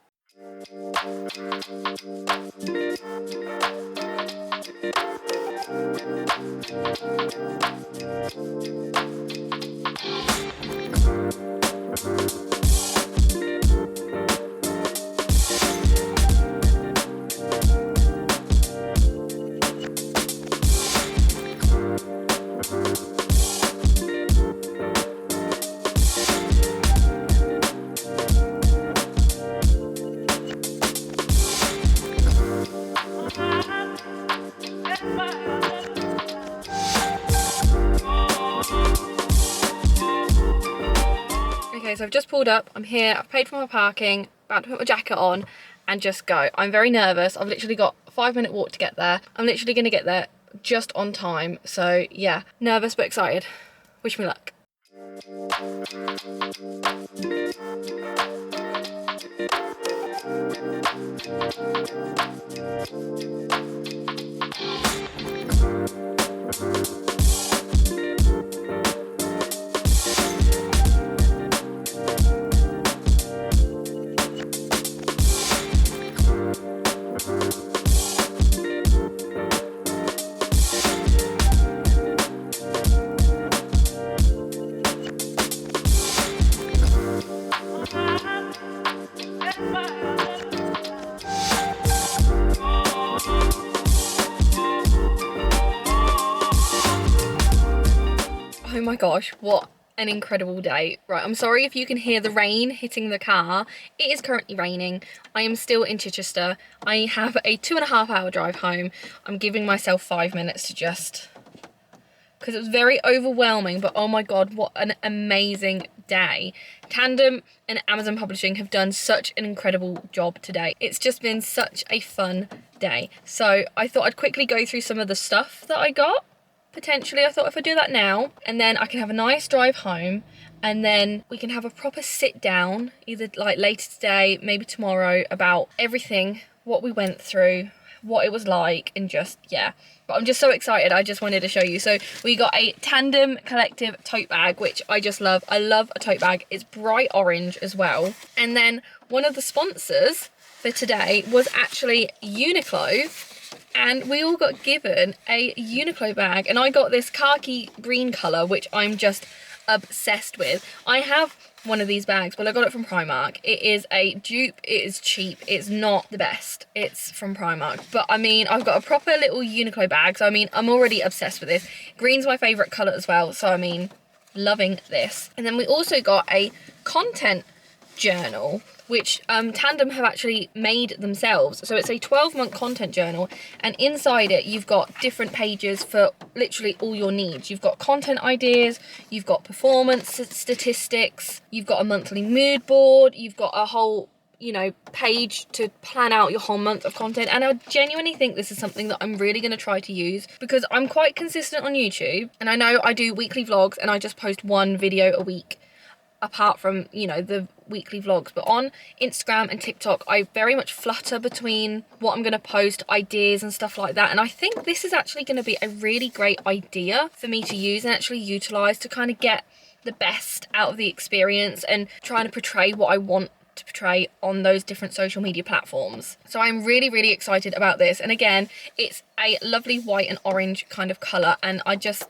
Okay, so I've just pulled up, I'm here, I've paid for my parking, about to put my jacket on and just go. I'm very nervous. I've literally got a 5-minute walk to get there. I'm literally going to get there just on time. So yeah, nervous but excited. Wish me luck. Oh my gosh, what an incredible day. Right, I'm sorry if you can hear the rain hitting the car. It is currently raining. I am still in Chichester. I have a 2.5 hour drive home. I'm giving myself 5 minutes to just, because it was very overwhelming, but oh my god, what an amazing day. Tandem and Amazon Publishing have done such an incredible job today. It's just been such a fun day. So I thought I'd quickly go through some of the stuff that I got. Potentially, I thought if I do that now, and then I can have a nice drive home, and then we can have a proper sit down, either like later today, maybe tomorrow, about everything, what we went through, what it was like, and just, yeah. But I'm just so excited, I just wanted to show you. So we got a Tandem Collective tote bag, which I just love. I love a tote bag. It's bright orange as well. And then one of the sponsors for today was actually Uniqlo, and we all got given a Uniqlo bag, and I got this khaki green colour, which I'm just obsessed with. I have one of these bags, but I got it from Primark. It is a dupe, it is cheap, it's not the best. It's from Primark, but I mean, I've got a proper little Uniqlo bag, so I mean, I'm already obsessed with this. Green's my favourite colour as well, so I mean, loving this. And then we also got a content journal, which Tandem have actually made themselves. So it's a 12-month content journal, and inside it you've got different pages for literally all your needs. You've got content ideas, you've got performance statistics, you've got a monthly mood board, you've got a whole, you know, page to plan out your whole month of content. And I genuinely think this is something that I'm really going to try to use, because I'm quite consistent on YouTube, and I know I do weekly vlogs and I just post one video a week apart from, you know, the weekly vlogs. But on Instagram and TikTok, I very much flutter between what I'm going to post, ideas and stuff like that. And I think this is actually going to be a really great idea for me to use and actually utilize to kind of get the best out of the experience and trying to portray what I want to portray on those different social media platforms. So I'm really, really excited about this. And again, it's a lovely white and orange kind of colour, and I just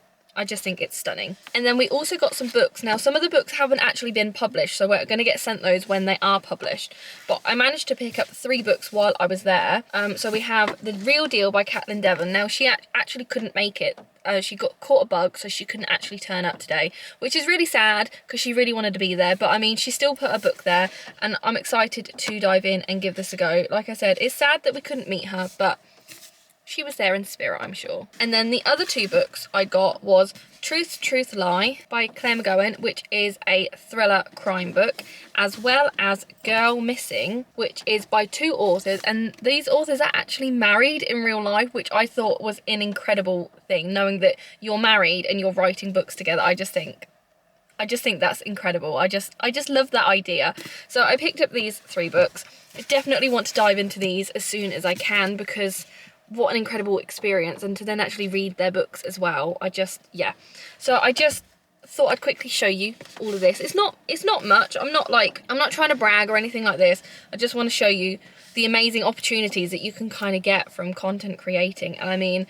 think it's stunning. And then we also got some books. Now, some of the books haven't actually been published, so we're going to get sent those when they are published. But I managed to pick up 3 books while I was there. So we have The Real Deal by Caitlin Devon. Now, she actually couldn't make it. She got caught a bug, so she couldn't actually turn up today, which is really sad because she really wanted to be there. But I mean, she still put a book there, and I'm excited to dive in and give this a go. Like I said, it's sad that we couldn't meet her, but she was there in spirit, I'm sure. And then the other 2 books I got was Truth, Truth, Lie by Claire McGowan, which is a thriller crime book, as well as Girl Missing, which is by 2 authors. And these authors are actually married in real life, which I thought was an incredible thing, knowing that you're married and you're writing books together. I just think that's incredible. I just love that idea. So I picked up these 3 books. I definitely want to dive into these as soon as I can, because what an incredible experience, and to then actually read their books as well. Yeah. So I just thought I'd quickly show you all of this. It's not much. I'm not trying to brag or anything like this. I just want to show you the amazing opportunities that you can kind of get from content creating. And I mean,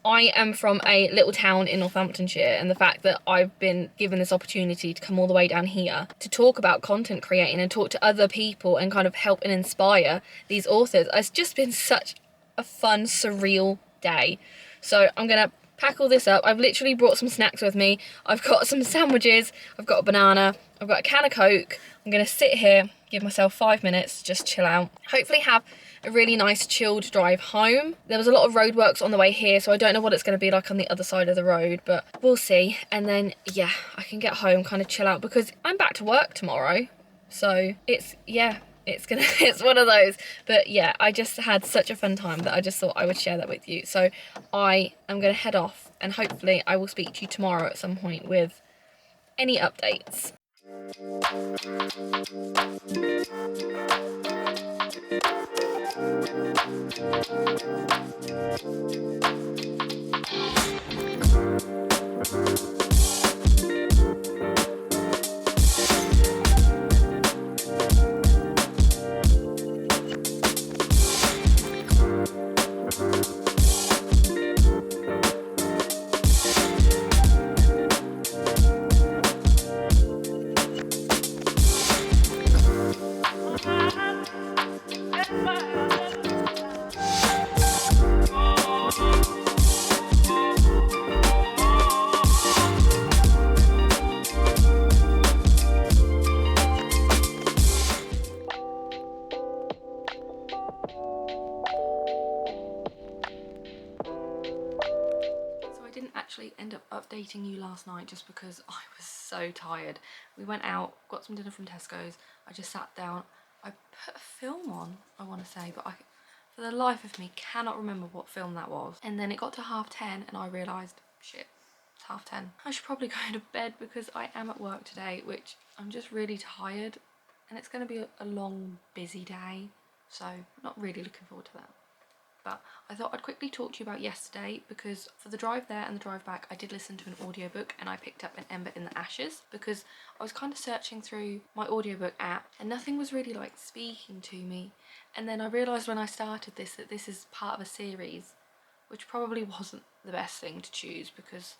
I am from a little town in Northamptonshire, and the fact that I've been given this opportunity to come all the way down here to talk about content creating and talk to other people and kind of help and inspire these authors, it's just been such a fun, surreal day. So I'm gonna pack all this up. I've literally brought some snacks with me. I've got some sandwiches, I've got a banana, I've got a can of Coke. I'm gonna sit here, give myself 5 minutes, just chill out, hopefully have a really nice chilled drive home. There was a lot of roadworks on the way here, so I don't know what it's going to be like on the other side of the road, but we'll see. And then yeah, I can get home, kind of chill out, because I'm back to work tomorrow. So it's one of those. But yeah, I just had such a fun time that I just thought I would share that with you. So I am going to head off, and hopefully I will speak to you tomorrow at some point with any updates. Actually end up updating you last night just because I was so tired. We went out, got some dinner from Tesco's. I just sat down, I put a film on, I want to say, but I for the life of me cannot remember what film that was. And then it got to 10:30 and I realised, shit, it's 10:30. I should probably go to bed because I am at work today, which I'm just really tired, and it's going to be a long busy day, so I'm not really looking forward to that. but I thought I'd quickly talk to you about yesterday, because for the drive there and the drive back I did listen to an audiobook, and I picked up An Ember in the Ashes because I was kind of searching through my audiobook app and nothing was really like speaking to me. And then I realised when I started this that this is part of a series, which probably wasn't the best thing to choose because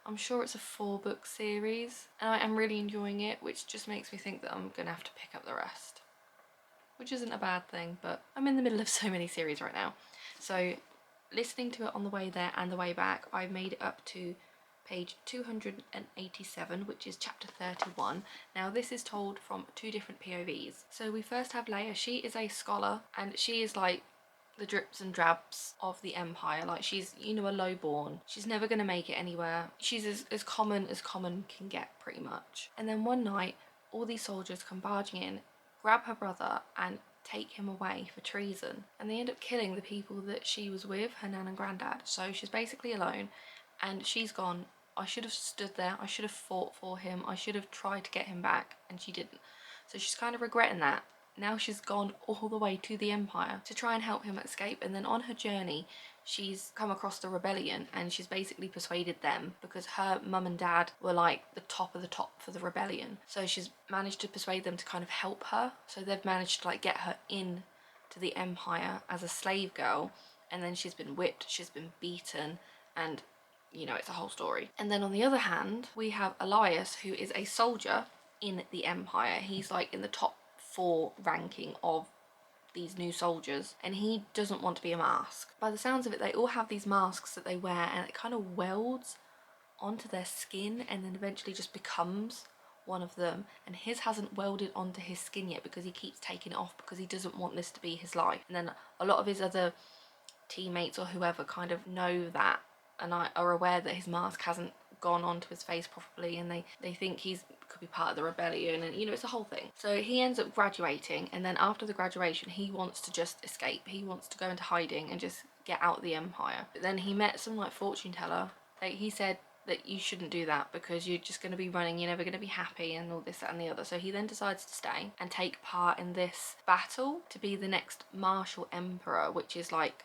I'm sure it's a 4-book series and I am really enjoying it, which just makes me think that I'm gonna have to pick up the rest, which isn't a bad thing, but I'm in the middle of so many series right now. So listening to it on the way there and the way back, I made it up to page 287, which is chapter 31. Now this is told from 2 different POVs. So we first have Leia. She is a scholar and she is like the drips and drabs of the Empire. Like she's, you know, a lowborn. She's never gonna make it anywhere. She's as common can get, pretty much. And then one night all these soldiers come barging in, grab her brother and take him away for treason, and they end up killing the people that she was with, her nan and granddad. So she's basically alone and she's gone, I should have stood there, I should have fought for him, I should have tried to get him back, and she didn't. So she's kind of regretting that. Now she's gone all the way to the Empire to try and help him escape, and then on her journey she's come across the rebellion and she's basically persuaded them, because her mum and dad were like the top of the top for the rebellion. So she's managed to persuade them to kind of help her. So they've managed to like get her in to the Empire as a slave girl, and then she's been whipped, she's been beaten, and you know, it's a whole story. And then on the other hand we have Elias, who is a soldier in the Empire. He's like in the top 4 ranking of these new soldiers, and he doesn't want to be a mask. By the sounds of it, they all have these masks that they wear and it kind of welds onto their skin and then eventually just becomes one of them, and his hasn't welded onto his skin yet because he keeps taking it off because he doesn't want this to be his life. And then a lot of his other teammates or whoever kind of know that and are aware that his mask hasn't gone onto his face properly, and they think he's could be part of the rebellion, and you know, it's a whole thing. So he ends up graduating, and then after the graduation he wants to just escape. He wants to go into hiding and just get out of the Empire. But then he met some like fortune teller. Like he said that you shouldn't do that because you're just going to be running, you're never going to be happy and all this, that and the other. So he then decides to stay and take part in this battle to be the next martial emperor, which is like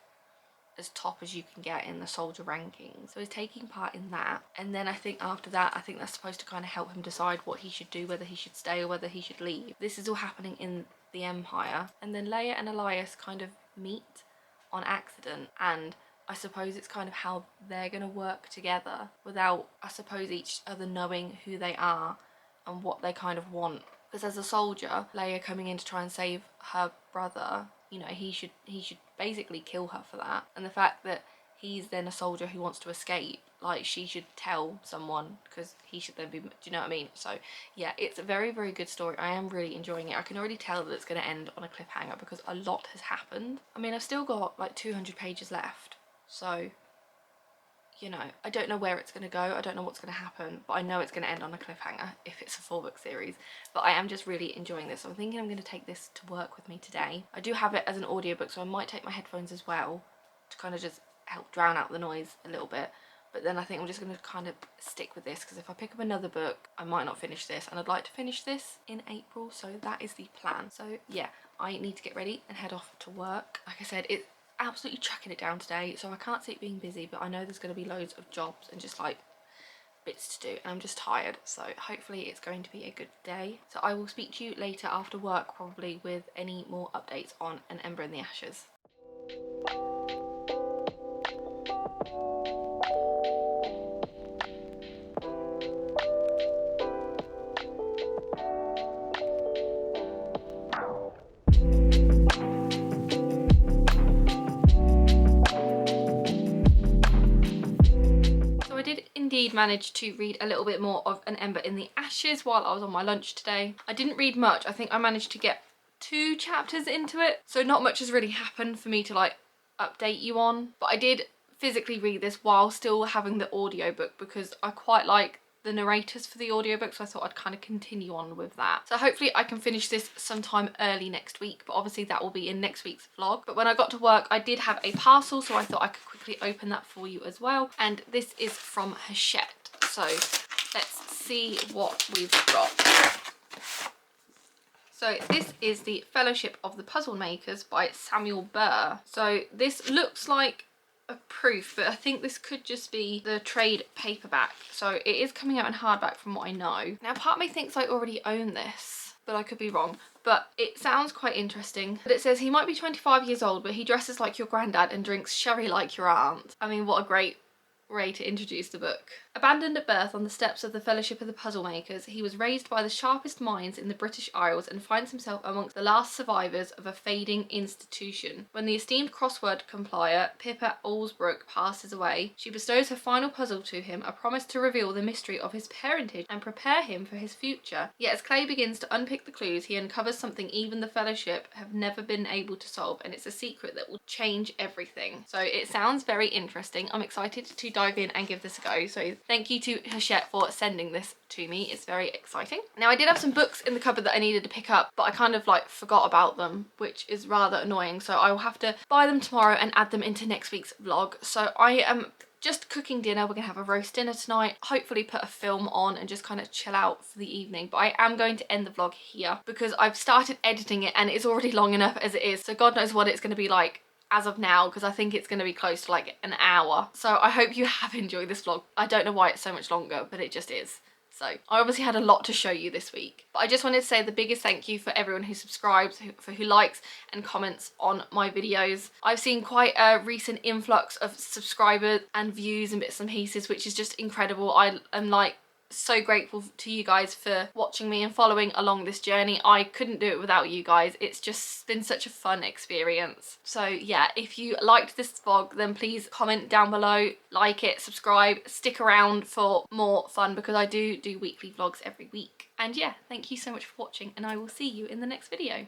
as top as you can get in the soldier rankings. So he's taking part in that, and then I think after that, I think that's supposed to kind of help him decide what he should do, whether he should stay or whether he should leave. This is all happening in the Empire, and then Leia and Elias kind of meet on accident, and I suppose it's kind of how they're gonna work together without, I suppose, each other knowing who they are and what they kind of want. Because as a soldier, Leia coming in to try and save her brother, you know, he should basically kill her for that. And the fact that he's then a soldier who wants to escape, like she should tell someone because he should then be, do you know what I mean? So yeah, it's a very, very good story. I am really enjoying it. I can already tell that it's going to end on a cliffhanger because a lot has happened. I mean, I've still got like 200 pages left, so you know, I don't know where it's going to go, I don't know what's going to happen, but I know it's going to end on a cliffhanger if it's a 4-book series. But I am just really enjoying this. So I'm thinking I'm going to take this to work with me today. I do have it as an audiobook, so I might take my headphones as well to kind of just help drown out the noise a little bit. But then I think I'm just going to kind of stick with this, because if I pick up another book I might not finish this, and I'd like to finish this in April, so that is the plan. So yeah, I need to get ready and head off to work. Like I said, it's absolutely chucking it down today, so I can't see it being busy, but I know there's going to be loads of jobs and just like bits to do, and I'm just tired, so hopefully it's going to be a good day. So I will speak to you later after work, probably with any more updates on An Ember in the Ashes. Indeed managed to read a little bit more of An Ember in the Ashes while I was on my lunch today. I didn't read much. I think I managed to get 2 chapters into it, so not much has really happened for me to like update you on, but I did physically read this while still having the audiobook because I quite like the narrators for the audiobook, so I thought I'd kind of continue on with that. So hopefully I can finish this sometime early next week, but obviously that will be in next week's vlog. But when I got to work I did have a parcel, so I thought I could quickly open that for you as well, and this is from Hachette. So let's see what we've got. So this is the Fellowship of the Puzzle Makers by Samuel Burr. So this looks like a proof, but I think this could just be the trade paperback. So it is coming out in hardback from what I know. Now part of me thinks I already own this, but I could be wrong. But it sounds quite interesting. But it says he might be 25 years old, but he dresses like your granddad and drinks sherry like your aunt. I mean, what a great way to introduce the book. Abandoned at birth on the steps of the Fellowship of the Puzzle Makers, he was raised by the sharpest minds in the British Isles and finds himself amongst the last survivors of a fading institution. When the esteemed crossword compiler Pippa Allsbrook passes away, she bestows her final puzzle to him, a promise to reveal the mystery of his parentage and prepare him for his future. Yet as Clay begins to unpick the clues, he uncovers something even the Fellowship have never been able to solve, and it's a secret that will change everything. So it sounds very interesting. I'm excited to dive in and give this a go. So thank you to Hachette for sending this to me. It's very exciting. Now I did have some books in the cupboard that I needed to pick up, but I kind of like forgot about them, which is rather annoying. So I will have to buy them tomorrow and add them into next week's vlog. So I am just cooking dinner. We're gonna have a roast dinner tonight, hopefully put a film on and just kind of chill out for the evening. But I am going to end the vlog here because I've started editing it and it's already long enough as it is. So God knows what it's going to be like as of now, because I think it's going to be close to like an hour. So I hope you have enjoyed this vlog. I don't know why it's so much longer, but it just is. So I obviously had a lot to show you this week, but I just wanted to say the biggest thank you for everyone who subscribes, who likes and comments on my videos. I've seen quite a recent influx of subscribers and views and bits and pieces, which is just incredible. I am like so grateful to you guys for watching me and following along this journey. I couldn't do it without you guys. It's just been such a fun experience. So yeah, if you liked this vlog, then please comment down below, like it, subscribe, stick around for more fun because I do weekly vlogs every week. And yeah, thank you so much for watching and I will see you in the next video.